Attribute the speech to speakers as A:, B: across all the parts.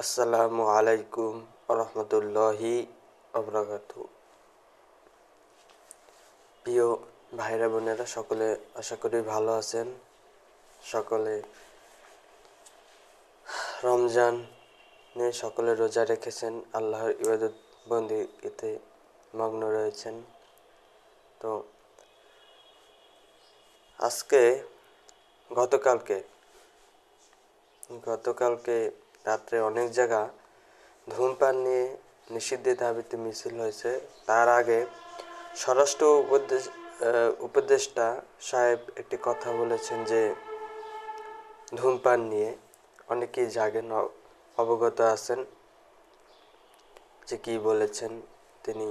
A: আসসালামু আলাইকুম রহমতুল্লাহি আবরাকাতু। প্রিয় ভাইরা বোনেরা, সকলে আশা করি ভালো আছেন। সকলে রমজানে সকলে রোজা রেখেছেন, আল্লাহর ইবাদত বন্দেগীতে মগ্ন রয়েছেন। তো আজকে গতকালকে রাত্রে অনেক জায়গা ধূমপান নিয়ে নিষিদ্ধের দাবিতে মিছিল হয়েছে। তার আগে স্বরাষ্ট্র উপদেষ্টা সাহেব একটি কথা বলেছেন যে ধূমপান নিয়ে অনেকেই জাগেন, অবগত আছেন যে কি বলেছেন। তিনি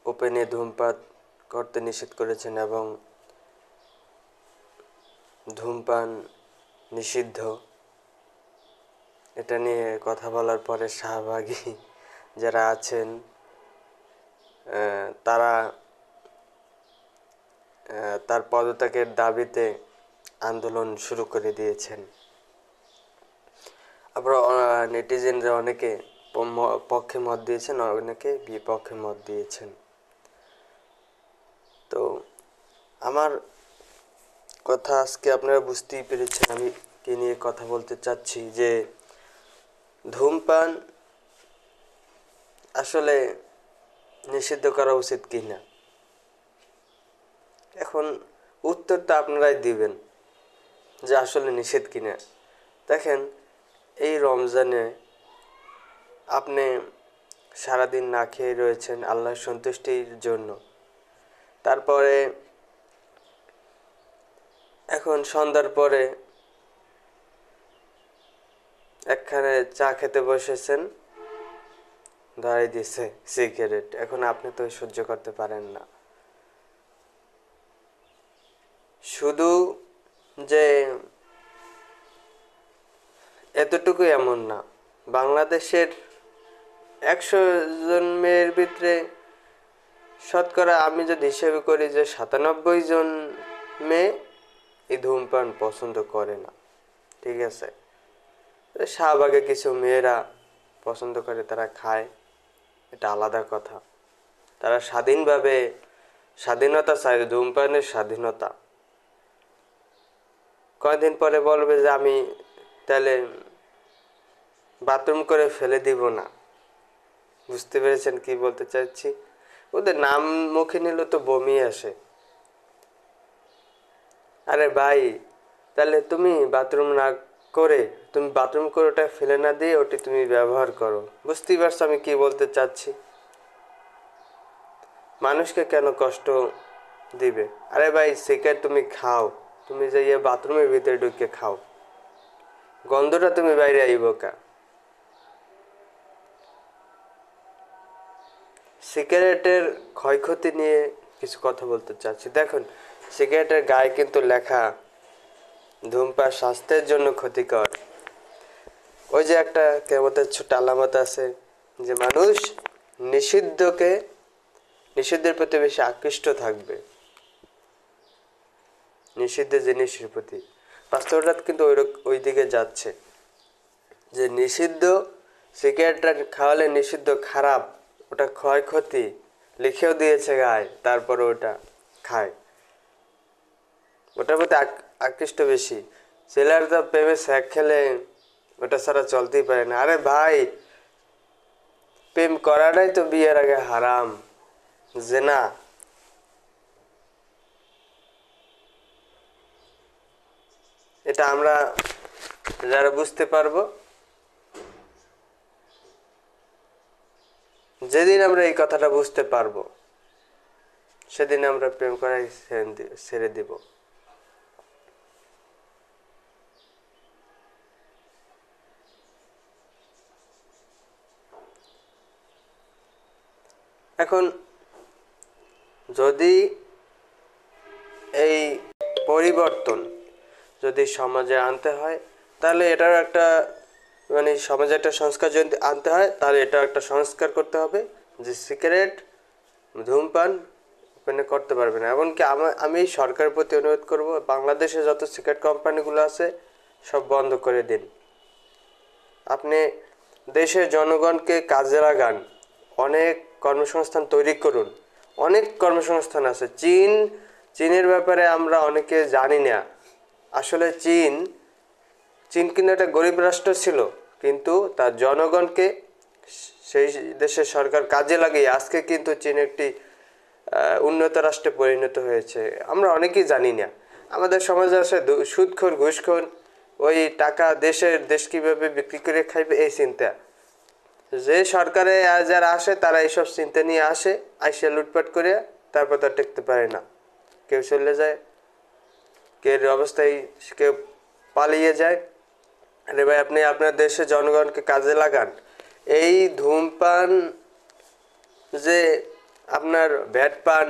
A: ওপেনে ধূমপান করতে নিষেধ করেছেন এবং ধূমপান নিষিদ্ধ এটা নিয়ে কথা বলার পরে শাহবাগী যারা আছেন তারা তার পদত্যাগের দাবিতে আন্দোলন শুরু করে দিয়েছেন। আবার নেটিজেনরা অনেকে পক্ষে মত দিয়েছেন, অনেকে বিপক্ষে মত দিয়েছেন। তো আমার কথা আজকে আপনারা বুঝতেই পেরেছেন আমি কি নিয়ে কথা বলতে চাচ্ছি, যে ধূমপান আসলে নিষিদ্ধ করা উচিত কি না। এখন উত্তরটা আপনারাই দিবেন যে আসলে নিষেধ কিনা। দেখেন, এই রমজানে আপনি সারাদিন না খেয়ে রয়েছেন আল্লাহর সন্তুষ্টির জন্য, তারপরে এখন সন্ধ্যার পরে একখানে চা খেতে বসেছেন, ধরাই দিয়েছে সিগারেট। এখন আপনি তো সহ্য করতে পারেন না। শুধু যে এতটুকু এমন না, বাংলাদেশের 100 জন মেয়ের ভিতরে শতকরা আমি যদি হিসেবে করি যে 97 জন মেয়ে এই ধূমপান পছন্দ করে না। ঠিক আছে, শাহবাগে কিছু মেয়েরা পছন্দ করে, তারা খায়, এটা আলাদা কথা। তারা স্বাধীনতা চায়, ধূমপানের স্বাধীনতা। কয়দিন পরে বলবে যে আমি তাহলে বাথরুম করে ফেলে দিব না। বুঝতে পেরেছেন কি বলতে চাইছি? ওদের নাম মুখে নিলে তো বমি আসে। আরে ভাই, তাহলে তুমি বাথরুম করে ওটা ফেলে না দিয়ে ওটি তুমি ব্যবহার করো। বুঝতেই পারছো আমি কি বলতে চাচ্ছি? মানুষকে কেন কষ্ট দিবে? আরে ভাই, সিগারেট তুমি খাও, তুমি যে বাথরুমের ভিতরে ঢুকে খাও, গন্ধটা তুমি বাইরে আইব কা? সিগারেটের ক্ষয়ক্ষতি নিয়ে কিছু কথা বলতে চাচ্ছি। দেখুন, সিগারেটের গায়ে কিন্তু লেখা ধূমপান স্বাস্থ্যের জন্য ক্ষতিকর। ওই যে একটা কেমতের ছোট আলামত আছে যে মানুষ নিষিদ্ধের প্রতি বেশি আকৃষ্ট থাকবে, নিষিদ্ধ জিনিসের প্রতি। বাস্তবতা কিন্তু ওই দিকে যাচ্ছে যে নিষিদ্ধ সিগারেটটা খাওয়ালে নিষিদ্ধ খারাপ, ওটা ক্ষয়ক্ষতি লিখেও দিয়েছে গায়ে, তারপর ওটা খায়, ওটার প্রতি আকৃষ্ট বেশি। ছেলেরা তো প্রেমে স্যাক খেলে ওটা ছাড়া চলতেই পারে না। আরে ভাই, প্রেম করাটাই তো বিয়ের আগে হারাম, জেনা। এটা আমরা যারা বুঝতে পারবো, যেদিন আমরা এই কথাটা বুঝতে পারবো সেদিন আমরা প্রেম করাই ছেড়ে দিব। এখন যদি এই পরিবর্তন যদি সমাজে আনতে হয়, তাহলে এটার একটা সমাজে একটা সংস্কার যদি আনতে হয়, তাহলে এটা একটা সংস্কার করতে হবে যে সিগারেট ধূমপান ওখানে করতে পারবে না। এমনকি আমি সরকারের প্রতি অনুরোধ করব, বাংলাদেশে যত সিগারেট কোম্পানিগুলো আছে সব বন্ধ করে দিন। আপনি দেশের জনগণকে কাজে লাগান, অনেক কর্মসংস্থান তৈরি করুন। অনেক কর্মসংস্থান আছে। চীনের ব্যাপারে আমরা অনেকে জানি না। আসলে চীন কিন্তু একটা গরিব রাষ্ট্র ছিল, কিন্তু তার জনগণকে সেই দেশের সরকার কাজে লাগিয়ে আজকে কিন্তু চীন একটি উন্নত রাষ্ট্রে পরিণত হয়েছে। আমরা অনেকেই জানি না। আমাদের সমাজে আছে সুদখোর, ঘুষখোর, ওই টাকা দেশ কিভাবে বিক্রি করে খাইবে এই চিন্তা। যে সরকারে যারা আসে তারা এইসব চিন্তা নিয়ে আসে, আইসে লুটপাট করে তারপর তার টেকতে পারে না। কেউ চলে যায়, কেউ অবস্থায় কেউ পালিয়ে যায়। আরে ভাই, আপনি আপনার দেশের জনগণকে কাজে লাগান। এই ধূমপান যে আপনার ভ্যাট পান,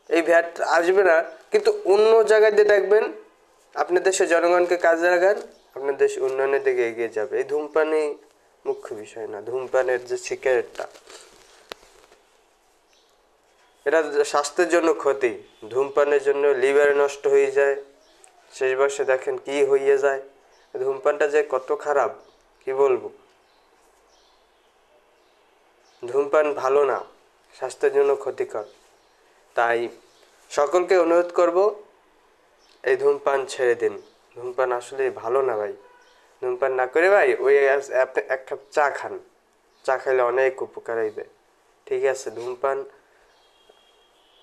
A: এই ভ্যাট আসবে না, কিন্তু অন্য জায়গায় দিয়ে দেখবেন আপনার দেশের জনগণকে কাজে লাগান, আপনার দেশ উন্নয়নের দিকে এগিয়ে যাবে। এই ধূমপানই মুখ্য বিষয় না। ধূমপানের যে সিগারেটটা, এটা স্বাস্থ্যের জন্য ক্ষতি। ধূমপানের জন্য লিভার নষ্ট হয়ে যায়, শেষ বয়সে দেখেন কি হয়ে যায়। ধূমপানটা যে কত খারাপ কি বলবো। ধূমপান ভালো না, স্বাস্থ্যের জন্য ক্ষতিকর। তাই সকলকে অনুরোধ করব, এই ধূমপান ছেড়ে দিন। ধূমপান আসলে ভালো না ভাই। ধূমপান না করে ভাই ওই আপনি এক কাপ চা খান, চা খাইলে অনেক উপকার হইবে। ঠিক আছে, ধূমপান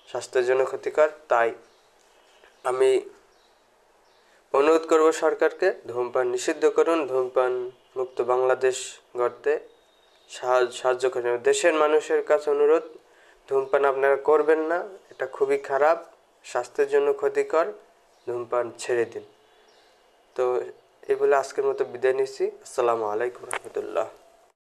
A: স্বাস্থ্যের জন্য ক্ষতিকর। তাই আমি অনুরোধ করব সরকারকে, ধূমপান নিষিদ্ধ করুন, ধূমপান মুক্ত বাংলাদেশ গড়তে সাহায্য করেন। দেশের মানুষের কাছে অনুরোধ, ধূমপান আপনারা করবেন না, এটা খুবই খারাপ, স্বাস্থ্যের জন্য ক্ষতিকর। ধূমপান ছেড়ে দিন। তো এই বলে আজকের মতো বিদায় নিচ্ছি। আসসালামু আলাইকুম রহমতুল্লাহ।